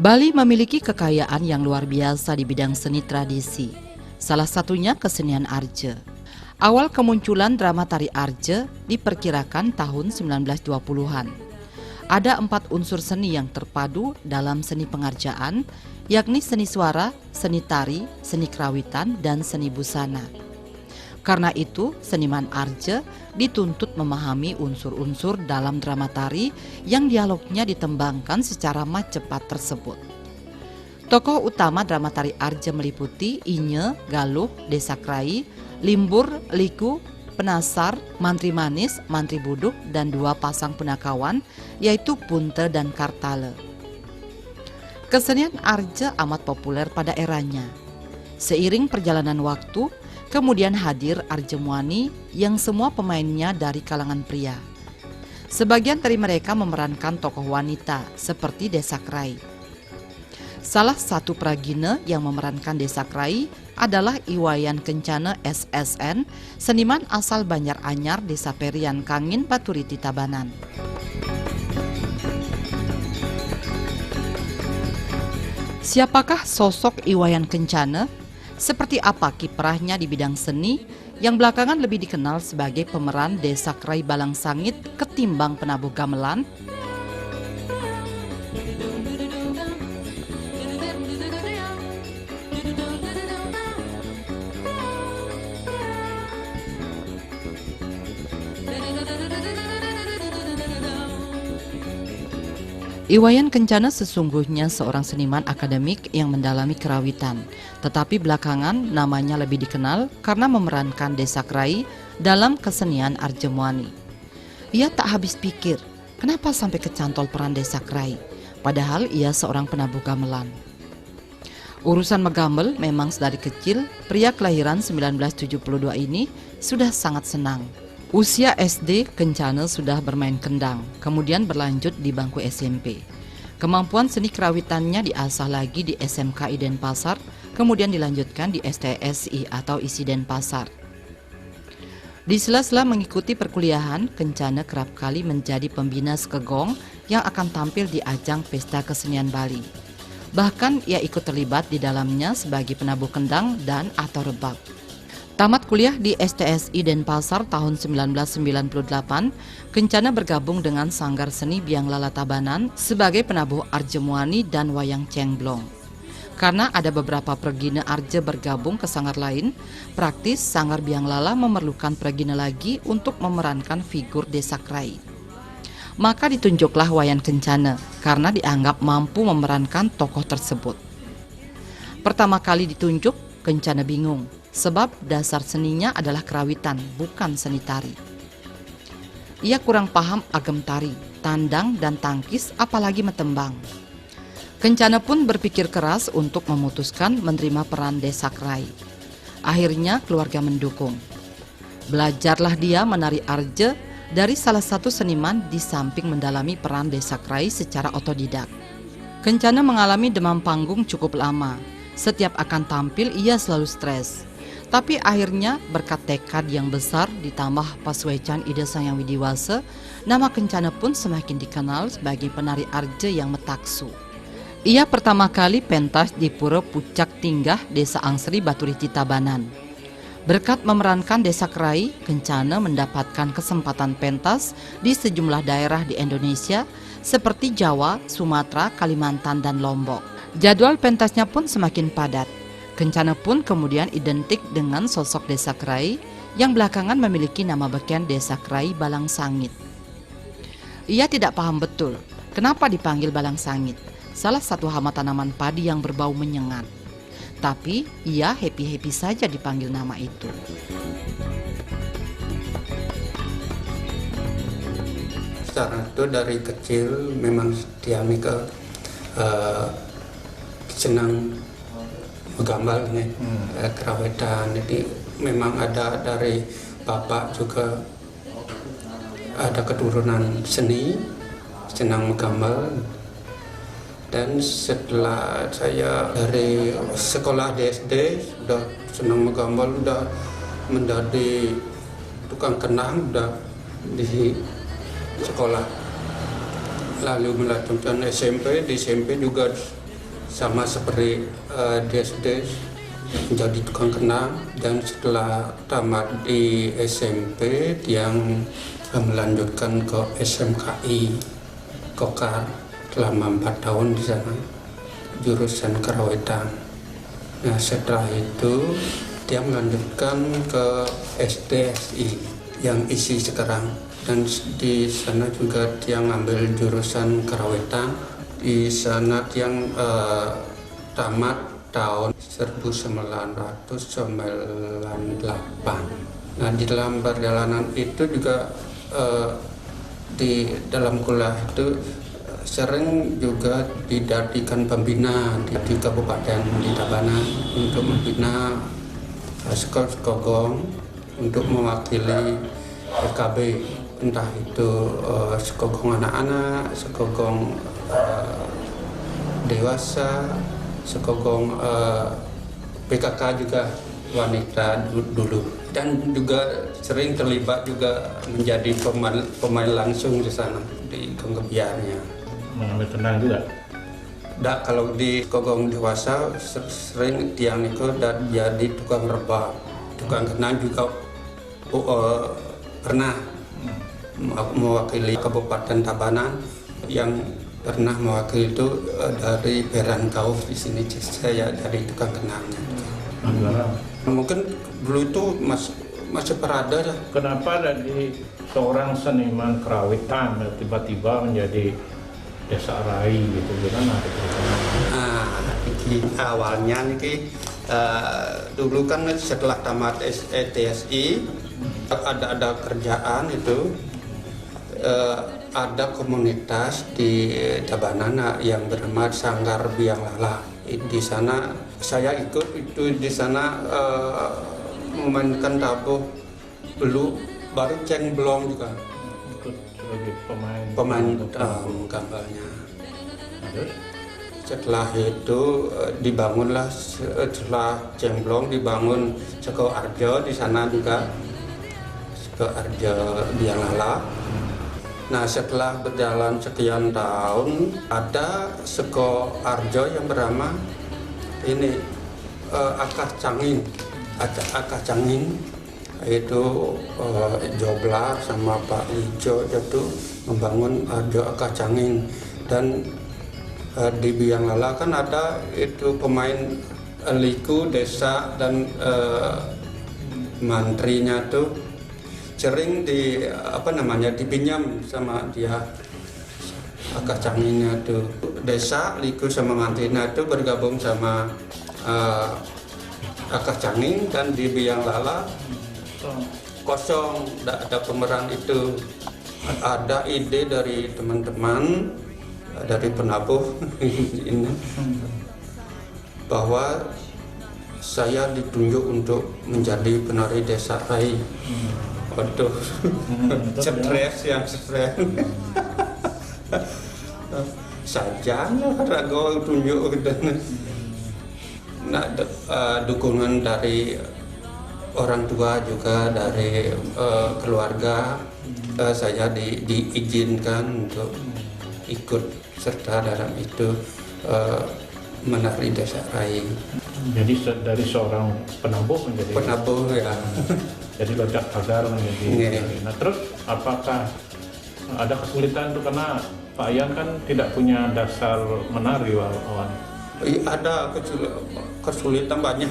Bali memiliki kekayaan yang luar biasa di bidang seni tradisi, salah satunya kesenian Arje. Awal kemunculan drama tari Arje diperkirakan tahun 1920-an. Ada 4 unsur seni yang terpadu dalam seni pengarjaan, yakni seni suara, seni tari, seni kerawitan, dan seni busana. Karena itu, seniman Arje dituntut memahami unsur-unsur dalam drama tari yang dialognya ditembangkan secara mat cepat tersebut. Tokoh utama drama tari Arje meliputi Inye, Galuh, Desakrai, Limbur, Liku, Penasar, Mantri Manis, Mantri Buduk, dan 2 pasang punakawan, yaitu Punte dan Kartale. Kesenian Arje amat populer pada eranya. Seiring perjalanan waktu, kemudian hadir Arje Muani yang semua pemainnya dari kalangan pria. Sebagian dari mereka memerankan tokoh wanita seperti Desakrai. Salah satu pragine yang memerankan Desakrai adalah Iwayan Kencana SSN, seniman asal Banjaranyar, Desa Perian Kangin, Baturiti, Tabanan. Siapakah sosok Iwayan Kencana? Seperti apa kiprahnya di bidang seni yang belakangan lebih dikenal sebagai pemeran Desakrai Balang Sangit ketimbang penabuh gamelan? Iwayan Kencana sesungguhnya seorang seniman akademik yang mendalami kerawitan, tetapi belakangan namanya lebih dikenal karena memerankan Desakrai dalam kesenian Arje Muani. Ia tak habis pikir, kenapa sampai kecantol peran Desakrai, padahal ia seorang penabuh gamelan. Urusan megamel memang sedari kecil, pria kelahiran 1972 ini sudah sangat senang. Usia SD, Kencana sudah bermain kendang, kemudian berlanjut di bangku SMP. Kemampuan seni kerawitannya diasah lagi di SMK Denpasar, kemudian dilanjutkan di STSI atau ISI Denpasar. Di sela-sela mengikuti perkuliahan, Kencana kerap kali menjadi pembina skegong yang akan tampil di ajang pesta kesenian Bali. Bahkan ia ikut terlibat di dalamnya sebagai penabuh kendang dan atau rebab. Tamat kuliah di STSI Denpasar tahun 1998, Kencana bergabung dengan Sanggar Seni Biang Lala Tabanan sebagai penabuh Arje Muani dan wayang cengblong. Karena ada beberapa pergine Arje bergabung ke sanggar lain, praktis Sanggar Biang Lala memerlukan pergine lagi untuk memerankan figur Desakrai. Maka ditunjuklah Wayan Kencana karena dianggap mampu memerankan tokoh tersebut. Pertama kali ditunjuk, Kencana bingung. Sebab dasar seninya adalah kerawitan, bukan seni tari. Ia kurang paham agam tari, tandang dan tangkis, apalagi metembang. Kencana pun berpikir keras untuk memutuskan menerima peran Desakrai. Akhirnya keluarga mendukung. Belajarlah dia menari Arje dari salah satu seniman di samping mendalami peran Desakrai secara otodidak. Kencana mengalami demam panggung cukup lama. Setiap akan tampil ia selalu stres. Tapi akhirnya berkat tekad yang besar ditambah pasuecan ide Sang Yang Widiwasa, nama Kencana pun semakin dikenal sebagai penari Arje yang metaksu. Ia pertama kali pentas di Pura Pucak Tinggah, Desa Angsri, Baturiti, Tabanan. Berkat memerankan Desakrai, Kencana mendapatkan kesempatan pentas di sejumlah daerah di Indonesia seperti Jawa, Sumatera, Kalimantan, dan Lombok. Jadwal pentasnya pun semakin padat. Kencana pun kemudian identik dengan sosok Desakrai yang belakangan memiliki nama beken Desakrai Balang Sangit. Ia tidak paham betul kenapa dipanggil Balang Sangit, salah satu hama tanaman padi yang berbau menyengat. Tapi ia happy-happy saja dipanggil nama itu. Secara itu dari kecil memang diami senang gambar nih, kerawitan. Jadi memang ada dari bapak juga ada keturunan seni, senang menggambar. Dan setelah saya dari sekolah di SD sudah senang menggambar, sudah menjadi tukang kenang, sudah di sekolah. Lalu melanjutkan SMP, di SMP juga sama seperti di SD menjadi tukang kenang, dan setelah tamat di SMP dia melanjutkan ke SMKI Kokar selama 4 tahun di sana, jurusan karawitan. Nah setelah itu dia melanjutkan ke SDSI yang isi sekarang, dan di sana juga dia ngambil jurusan karawitan. Di sana dia tamat tahun 1998. Nah di dalam perjalanan itu juga di dalam kuliah itu sering juga didadikan pembina di Kabupaten di Tabanan untuk membina sekogong untuk mewakili PKB, entah itu sekogong anak-anak, sekogong dewasa, sekogong PKK juga wanita dulu, dan juga sering terlibat juga menjadi pemain langsung di sana di Kongkebiarnya. Mengambil tenang juga. Kalau di sekogong dewasa sering tiang itu dan jadi tukang rebab, tukang kenang juga pernah mewakili Kabupaten Tabanan. Yang pernah mewakili itu dari Perantau di sini, saya dari tukang kenangnya. Mungkin dulu itu masih perada. Kenapa dari seorang seniman kerawitan tiba-tiba menjadi desa rai gitu, gimana? Awalnya nih dulu kan setelah tamat TSI ada kerjaan itu, ada komunitas di Tabanan yang bernama Sanggar Biang Lala. Di sana saya ikut itu, di sana memainkan tabuh dulu, baru cengblong juga. Ikut sebagai pemain gambarnya. Setelah itu dibangunlah, setelah cengblong dibangun Seko Arjo di sana juga, Seko Arjo Biang Lala. Nah setelah berjalan sekian tahun ada Seko Arjo yang bernama ini Akah Cangin. Akah Cangin itu Joblar sama Pak Ijo itu membangun Arjo Akah Cangin. Dan di Biang Lala kan ada itu pemain liku desa dan mantrinya tuh sering dipinjam sama dia. Akah Canginnya tuh desa liku sama mantrinya tuh bergabung sama Akah Cangin, dan di Biang Lala kosong, tidak ada pemeran itu. Ada ide dari teman-teman dari penabuh ini bahwa saya ditunjuk untuk menjadi penari desa rai. Waduh, stres. Saja ragu tunjuk dan dukungan dari orang tua juga dari keluarga, saya diizinkan untuk ikut serta dalam itu menari desa rai. Jadi dari seorang penabuh menjadi ya. Jadi locak pagar menjadi. Nah terus apakah ada kesulitan itu, karena Pak Ian kan tidak punya dasar menari awan? Ada kesulitan banyak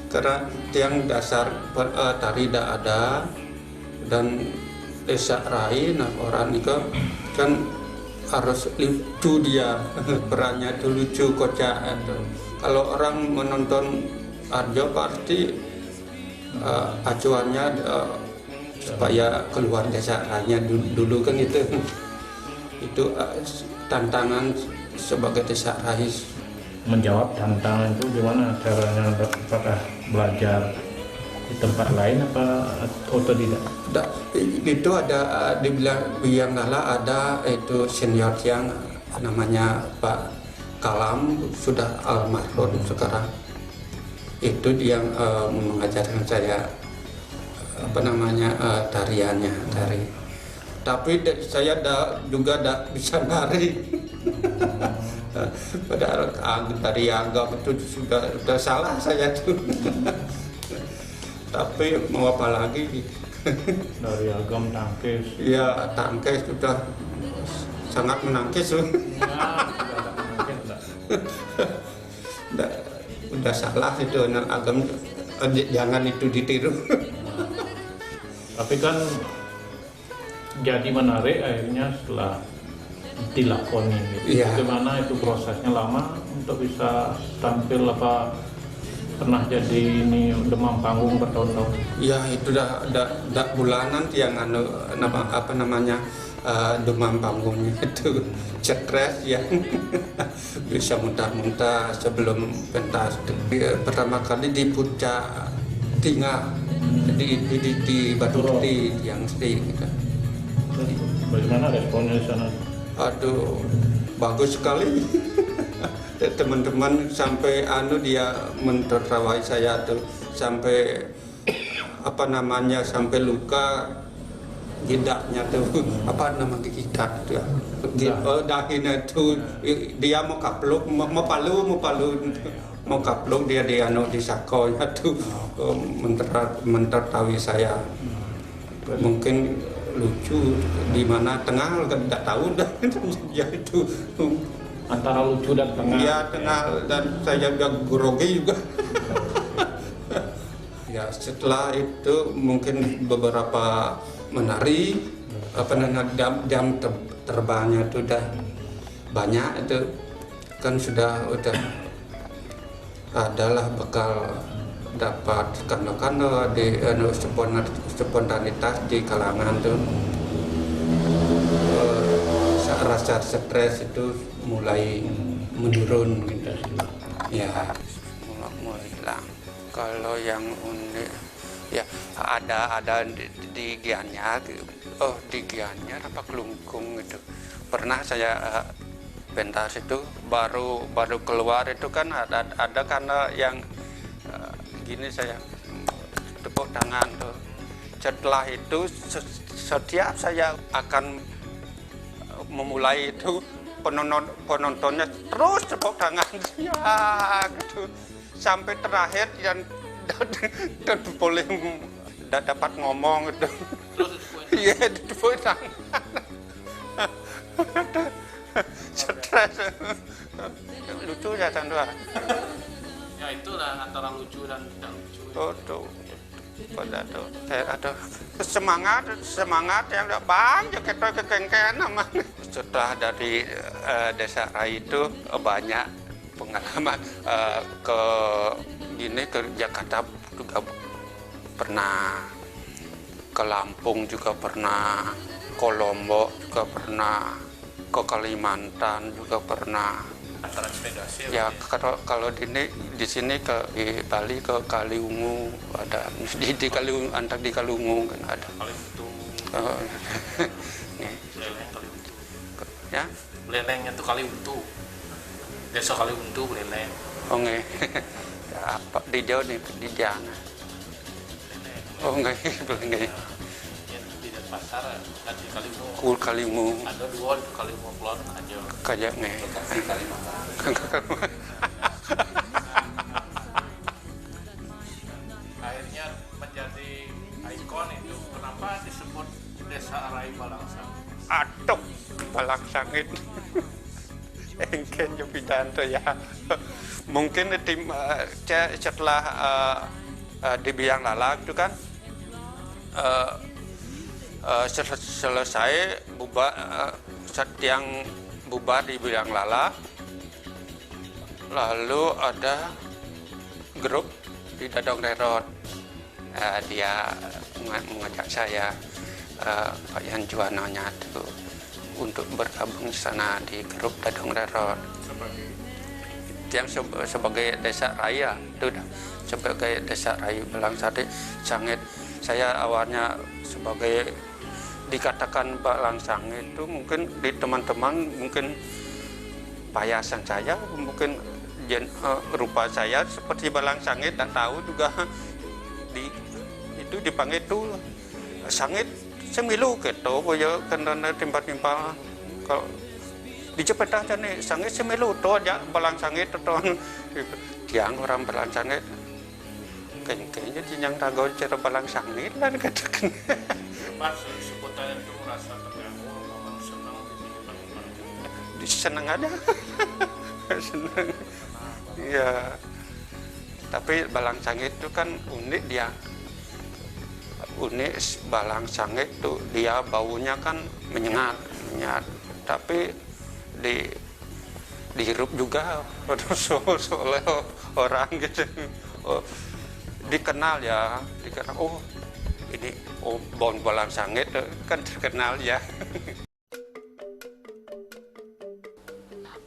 karena yang dasar tari tidak ada, dan desa rai, nah orang itu kan harus lucu dia, perannya itu lucu, kocak itu. Kalau orang menonton Arjo pasti acuannya supaya keluar desa rainya dulu kan itu tantangan sebagai desa rai. Menjawab tantangan itu gimana caranya? Apakah belajar di tempat lain apa otodidak? Itu ada di Biang Lala ada itu senior yang namanya Pak Kalam, sudah almarhum sekarang. Itu dia yang mengajarkan saya tariannya, tari. Tapi saya juga bisa nari. Padahal dari agama itu sudah salah saya tuh. Tapi mau apa lagi? Dari agam tangkis. Ya tangkis sudah sangat menangkis. Ya, tidak ada menangkis, enggak. Udah salah itu anak agama, jangan itu ditiru. Tapi kan jadi menarik akhirnya setelah dilakoni gitu. Iya. Bagaimana itu prosesnya lama untuk bisa tampil, apa pernah jadi ini demam panggung bertahun-tahun? Ya itu dah bulanan yang namanya demam panggungnya itu stres ya. Bisa muntah-muntah sebelum pentas. Pertama kali di puncak Tingah di Batu Putih yang sering gitu. Bagaimana responnya di sana? Aduh, bagus sekali. Teman-teman sampai dia menertawai saya tuh sampai sampai luka gidaknya tuh nama gidat tuh dahinya tuh dia mau kapluk mau kapluk dia di sakonya tuh menertawi saya. Mungkin lucu di mana tengah kan tidak tahu dah ya itu Antara lucu dan tengah. ya tengah dan saya juga grogi juga. Ya setelah itu mungkin beberapa menari jam terbangnya itu udah banyak, itu kan sudah adalah bekal dapat karena di spontanitas di kalangan tuh. Rasa stres itu mulai menurun gitu. Ya mulai hilang. Kalau yang unik ya ada di Gianyar, di Gianyar apa Kelungkung itu pernah saya pentas itu baru keluar itu kan ada karena yang gini saya tepuk tangan tuh. Setelah itu setiap saya akan memulai itu penontonnya terus tepuk tangan ya gitu sampai terakhir yang dan boleh dapat ngomong gitu. Iya tepuk tangan. Stres. Lucu ya Chandra. Ya itulah antara lucu dan tidak lucu. Tuh. Pada tuh saya ada semangat yang banyak kekengkean namanya. Setelah dari desa Rai itu banyak pengalaman ke Jakarta juga pernah, ke Lampung juga pernah, ke Lombok juga pernah, ke Kalimantan juga pernah. Ya kalau di sini di Bali ke Kaliungu ada, di Kaliungu antar di Kaliungu kan ada. Ya. Beleleng itu Kaliuntu. Desa Kaliuntu Beleleng. Oh nggih. Ya, apa di jauh di Jana. Oh nggih, nggih. Di pasar dan di Kaliungu. Kaliungu. Ada dua di Kaliungu Kulon aja. Kayak nggih. Akhirnya menjadi ikon itu. Kenapa disebut Desa Rai Balangsang? Aduh, Balang Sangit. Engken Jopidanto ya. Mungkin setelah di Biang Lala itu kan selesai yang bubar di Biang Lala, lalu ada grup di Dadong Rerot. Dia mengajak saya, Pak Yan Juwananya itu untuk bergabung di sana di grup Dadong Rerot. Yang sebagai desa raya itu sebagai desa raya Balangsari Sangit. Saya awalnya sebagai dikatakan Balangsang itu mungkin di teman-teman mungkin payasan saya, mungkin rupa saya seperti Balangsangit dan tahu juga itu dipanggil itu sangit semilu gitu, boyo karena timpa-timpa kalau di Jepang aja nih sangit semelu to aja balang sangit to tiang orang balang sangit kayaknya yang tahu cara balang sangit lah katakan. Pas sebutan itu merasa terganggu, memang senang di Jepang. Senang aja, senang. Iya. Tapi balang sangit itu kan unik dia. Unik balang sangit tuh dia baunya kan menyengat. Tapi dihirup juga oleh orang gitu. Oh, dikenal ya, oh ini bon balang sangit kan terkenal ya.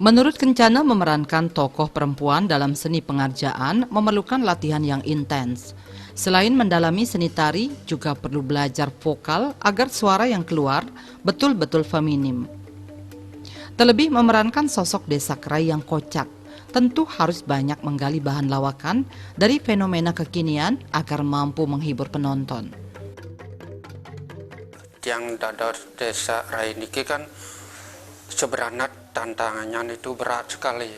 Menurut Kencana, memerankan tokoh perempuan dalam seni pengarjaan memerlukan latihan yang intens. Selain mendalami seni tari, juga perlu belajar vokal agar suara yang keluar betul-betul feminim. Terlebih memerankan sosok Desak Rai yang kocak, tentu harus banyak menggali bahan lawakan dari fenomena kekinian agar mampu menghibur penonton. Yang dadar Desak Rai ini kan sebenarnya tantangannya itu berat sekali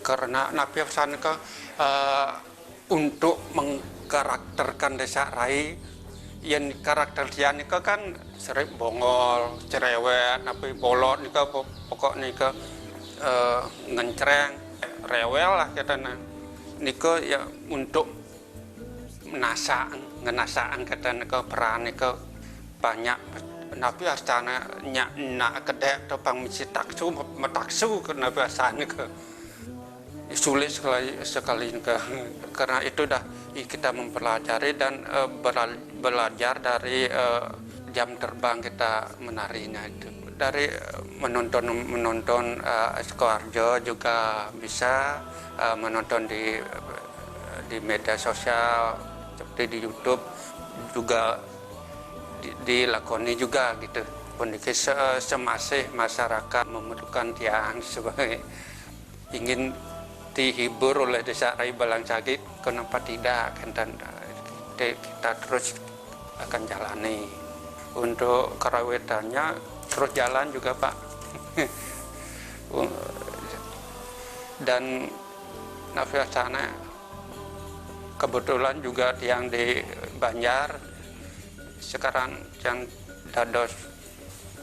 karena Nabi pesan untuk mengkarakterkan Desak Rai yang karakter dia ini kan sering bongol, cerewet, Nabi bolot nih pokok nih ngencreng, rewel lah katanya. Nika ya untuk ngenasaan katanya peran nika banyak. Nabi astana nak kedek topang misi taksu metaksu karena biasanya sulit sekali karena itu dah kita mempelajari dan belajar dari jam terbang kita menarinya itu dari menonton Sukoharjo juga bisa menonton di media sosial seperti di YouTube juga dilakoni juga gitu. Kondisi semasih masyarakat memerlukan tiang sebagai ingin dihibur oleh Desak Rai Balang Sangit, kenapa tidak? Dan kita terus akan jalani. Untuk kerawitannya terus jalan juga Pak. Dan nafasana kebetulan juga yang di Banjar sekarang yang dados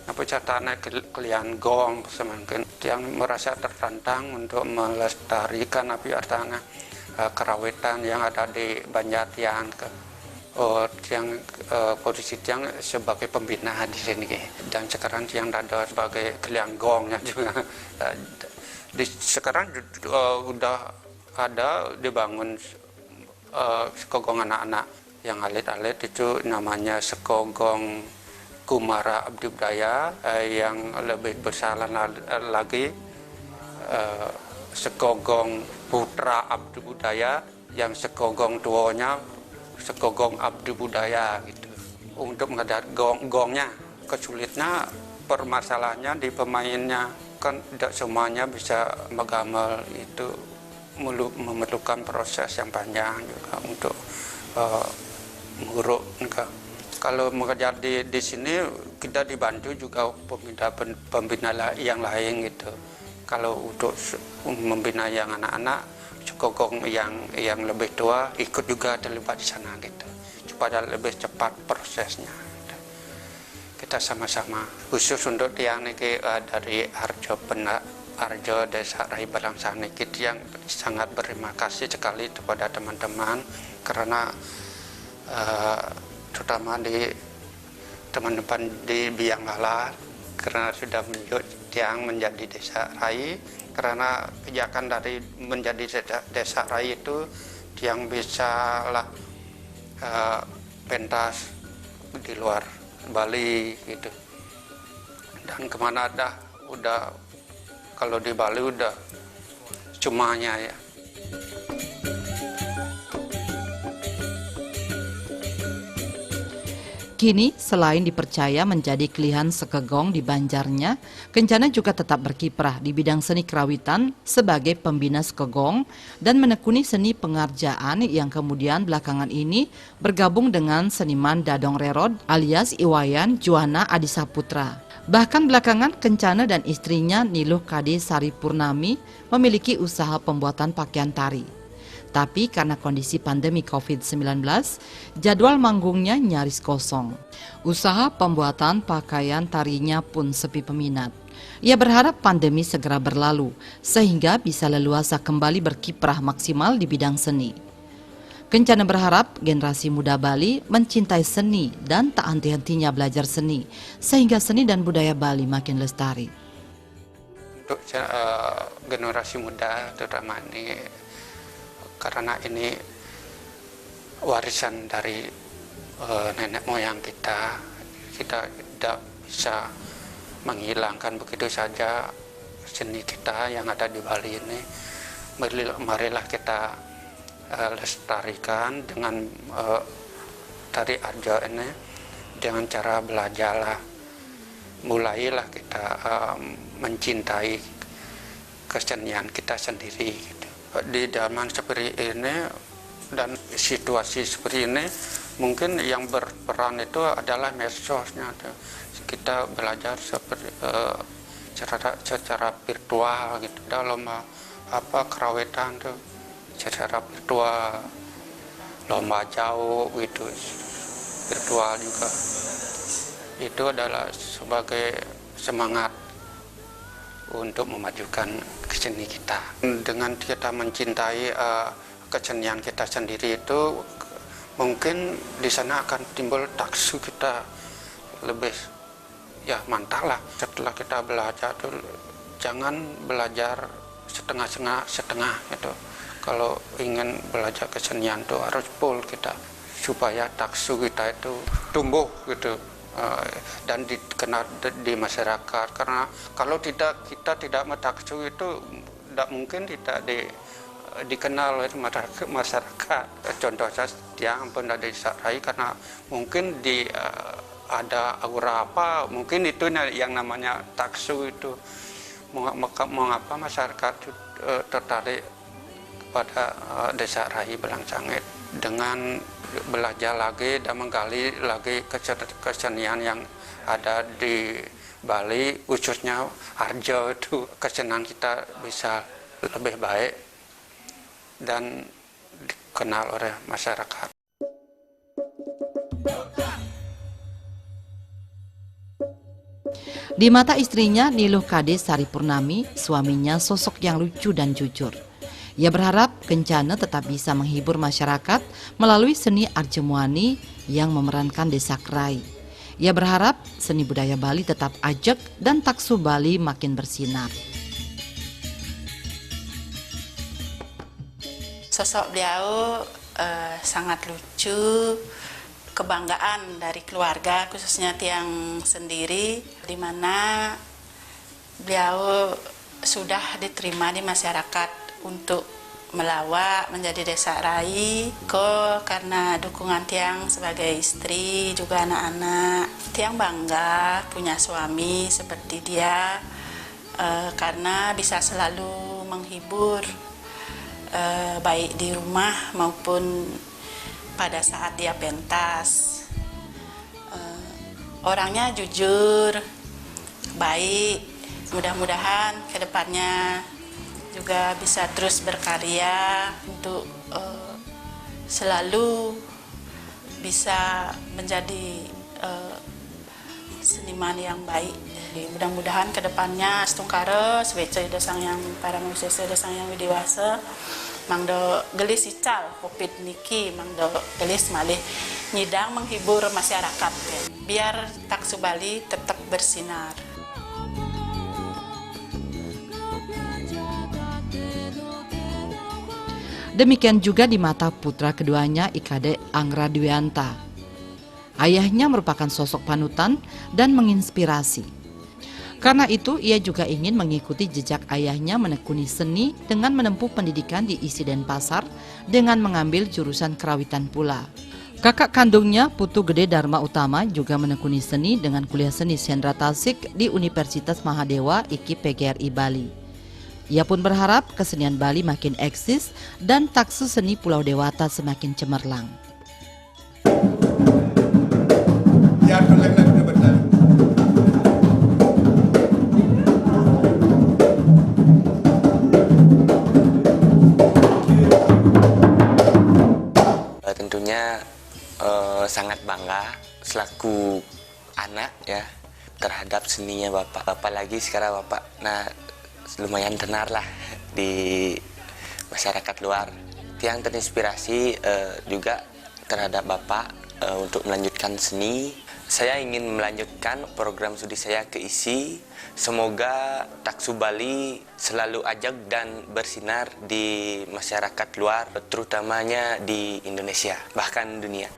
apa catanya kalian gong semakin yang merasa tertantang untuk melestarikan api artana kerawitan yang ada di Banjar yang posisi yang sebagai pembina di sini dan sekarang yang dados sebagai kalian gongnya juga sekarang udah ada dibangun sekogong anak-anak yang alit-alit itu namanya sekogong Kumara Abdi Budaya, yang lebih besar lagi sekogong Putra Abdi Budaya, yang sekogong tuanya sekogong Abdi Budaya gitu. Untuk menghadapi gongnya kesulitnya permasalahannya di pemainnya kan tidak semuanya bisa megamel, itu memerlukan proses yang panjang juga untuk menguruk. Kalau mengajar di sini kita dibantu juga pembina yang lain gitu. Kalau untuk membina yang anak-anak, sekogong yang lebih tua ikut juga terlibat di sana gitu, supaya lebih cepat prosesnya. Kita sama-sama khusus untuk yang dari Arjo Desak Rai Balang Sangit yang sangat berterima kasih sekali kepada teman-teman karena terutama di teman-teman di Bianglala karena sudah menunjuk yang menjadi Desak Rai, karena pijakan dari menjadi Desak Rai itu yang bisa lah pentas di luar Bali gitu, dan kemana udah kalau di Bali udah cumanya ya. Kini, selain dipercaya menjadi Kelihan Sekegong di Banjarnya, Kencana juga tetap berkiprah di bidang seni kerawitan sebagai pembina Sekegong dan menekuni seni pengarjaan yang kemudian belakangan ini bergabung dengan seniman Dadong Rerod alias Iwayan Juwana Adisaputra. Bahkan belakangan Kencana dan istrinya Niluh Kade Sari Purnami memiliki usaha pembuatan pakaian tari. Tapi karena kondisi pandemi COVID-19, jadwal manggungnya nyaris kosong. Usaha pembuatan pakaian tarinya pun sepi peminat. Ia berharap pandemi segera berlalu, sehingga bisa leluasa kembali berkiprah maksimal di bidang seni. Kencana berharap generasi muda Bali mencintai seni dan tak henti-hentinya belajar seni, sehingga seni dan budaya Bali makin lestari. Untuk generasi muda terutama ini, karena ini warisan dari nenek moyang kita tidak bisa menghilangkan begitu saja seni kita yang ada di Bali ini. Marilah kita lestarikan dengan tari Arjo ini dengan cara belajarlah, mulailah kita mencintai kesenian kita sendiri gitu. Di zaman seperti ini dan situasi seperti ini mungkin yang berperan itu adalah medsosnya. Kita belajar seperti secara virtual gitu, dalam kerawitan tuh secara virtual, lomba jauh gitu, virtual juga. Itu adalah sebagai semangat untuk memajukan kesenian kita. Dengan kita mencintai kesenian kita sendiri itu, mungkin di sana akan timbul taksu kita lebih ya mantap lah. Setelah kita belajar tuh jangan belajar setengah gitu. Kalau ingin belajar kesenian tuh harus full kita, supaya taksu kita itu tumbuh gitu dan dikenal di masyarakat. Karena kalau kita tidak taksu itu tidak mungkin tidak dikenal oleh masyarakat. Contoh saja yang pernah disarai karena mungkin ada aura apa, mungkin itu yang namanya taksu itu. Mengapa masyarakat tertarik pada Desa Rai Balangsangit dengan belajar lagi dan menggali lagi kesenian yang ada di Bali, khususnya Arjo itu, kesenian kita bisa lebih baik dan dikenal oleh masyarakat. Di mata istrinya Niluh Kade Sari Purnami, suaminya sosok yang lucu dan jujur. Ia berharap Kencana tetap bisa menghibur masyarakat melalui seni Arjemuani yang memerankan desa Krai. Ia berharap seni budaya Bali tetap ajak dan taksu Bali makin bersinar. Sosok beliau sangat lucu, kebanggaan dari keluarga, khususnya Tiang sendiri, di mana beliau sudah diterima di masyarakat untuk melawak menjadi Desa Rai. Karena dukungan Tiang sebagai istri, juga anak-anak, Tiang bangga punya suami seperti dia, karena bisa selalu menghibur, baik di rumah maupun pada saat dia pentas. Orangnya jujur, baik. Mudah-mudahan ke depannya juga bisa terus berkarya untuk selalu bisa menjadi seniman yang baik. Mudah-mudahan ke depannya setungkara sebagai desang yang para manusia desang yang dewasa mangdo gelis ical popit niki mangdo gelis malih nyidang menghibur masyarakat biar taksu Bali tetap bersinar. Demikian juga di mata putra keduanya Ikade Angra Dwianta. Ayahnya merupakan sosok panutan dan menginspirasi. Karena itu ia juga ingin mengikuti jejak ayahnya menekuni seni dengan menempuh pendidikan di ISI Denpasar dengan mengambil jurusan kerawitan pula. Kakak kandungnya Putu Gede Dharma Utama juga menekuni seni dengan kuliah seni Sendra Tasik di Universitas Mahadewa IKI PGRI Bali. Ia pun berharap kesenian Bali makin eksis dan taksu seni Pulau Dewata semakin cemerlang. Ya, sangat bangga selaku anak ya terhadap seninya Bapak. Apalagi sekarang Bapak lumayan tenar lah di masyarakat luar. Yang terinspirasi juga terhadap Bapak untuk melanjutkan seni. Saya ingin melanjutkan program studi saya ke ISI. Semoga Taksu Bali selalu ajak dan bersinar di masyarakat luar, terutamanya di Indonesia, bahkan dunia.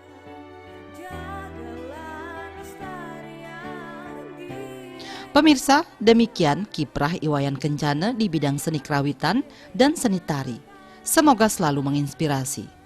Pemirsa, demikian kiprah Iwayan Kencana di bidang seni kerawitan dan seni tari. Semoga selalu menginspirasi.